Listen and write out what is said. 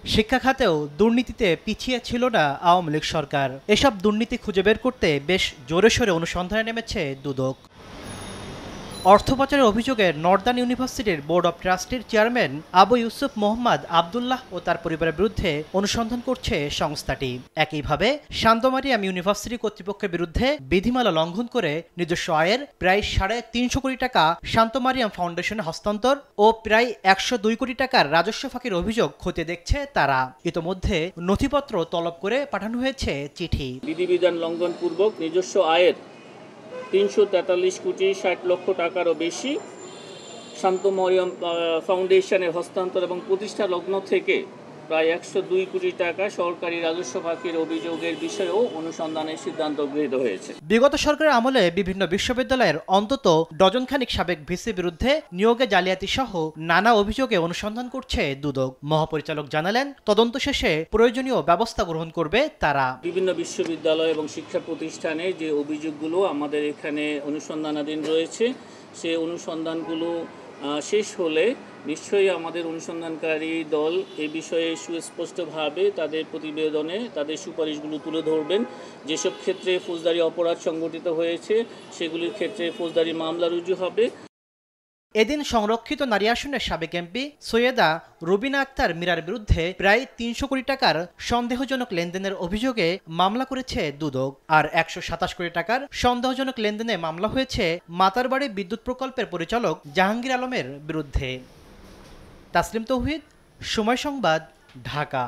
শিক্ষা খাতেও দুর্নীতিতে পিছিয়ে ছিল না আওয়ামী লীগ সরকার। এসব দুর্নীতি খুঁজে বের করতে বেশ জোরে সোরে অনুসন্ধানে নেমেছে দুদক। অর্থ পাচারের অভিযোগে নর্দার্ন ইউনিভার্সিটির বোর্ড অব ট্রাস্টির চেয়ারম্যান আবু ইউসুফ মোহাম্মদ আবদুল্লাহ ও তার পরিবারের বিরুদ্ধে অনুসন্ধান করছে সংস্থাটি। একইভাবে শান্তমারিয়াম ইউনিভার্সিটি কর্তৃপক্ষের বিরুদ্ধে বিধিমালা লঙ্ঘন করে নিজস্ব আয়ের প্রায় ৩৫০ কোটি টাকা শান্তমারিয়াম ফাউন্ডেশনে হস্তান্তর ও প্রায় ১০২ কোটি টাকার রাজস্ব ফাঁকির অভিযোগ খতিয়ে দেখছে তারা। ইতোমধ্যে নথিপত্র তলব করে পাঠানো হয়েছে চিঠি। বিধিবিধান লঙ্ঘনপূর্বক নিজস্ব আয়ের ৩৪৩ কোটি ৬০ লক্ষ টাকারও বেশি শান্তমরিয়াম ফাউন্ডেশনের হস্তান্তর এবং প্রতিষ্ঠা লগ্ন থেকে প্রায় ১০২ কোটি টাকা সরকারি রাজস্ব ফাঁকির অভিযোগের বিষয়েও অনুসন্ধানের সিদ্ধান্ত গৃহীত হয়েছে। বিগত সরকারের আমলে বিভিন্ন বিশ্ববিদ্যালয়ের অন্তত ডজনখানিক সাবেক ভিসির বিরুদ্ধে নিয়োগে জালিয়াতি সহ নানা অভিযোগে অনুসন্ধান করছে দুদক। মহাপরিচালক জানালেন, তদন্ত শেষে প্রয়োজনীয় ব্যবস্থা গ্রহণ করবে তারা। বিভিন্ন বিশ্ববিদ্যালয় এবং শিক্ষা প্রতিষ্ঠানে যে অভিযোগগুলো আমাদের এখানে অনুসন্ধানাধীন রয়েছে, সেই অনুসন্ধানগুলো শেষ হলে নিশ্চয়ই আমাদের অনুসন্ধানকারী দল এ বিষয়ে সুস্পষ্টভাবে তাদের প্রতিবেদনে তাদের সুপারিশগুলো তুলে ধরবেন। যেসব ক্ষেত্রে ফৌজদারি অপরাধ সংঘটিত হয়েছে সেগুলির ক্ষেত্রে ফৌজদারি মামলা রুজু হবে। এদিন সংরক্ষিত নারী আসনের সাবেক এমপি সৈয়দা রুবিনা আক্তার মীরার বিরুদ্ধে প্রায় ৩০০ কোটি টাকার সন্দেহজনক লেনদেনের অভিযোগে মামলা করেছে দুদক। আর ১২৭ কোটি টাকার সন্দেহজনক লেনদেনে মামলা হয়েছে মাতারবাড়ি বিদ্যুৎ প্রকল্পের পরিচালক জাহাঙ্গীর আলমের বিরুদ্ধে। তাসলিম তৌহিদ, সময় সংবাদ, ঢাকা।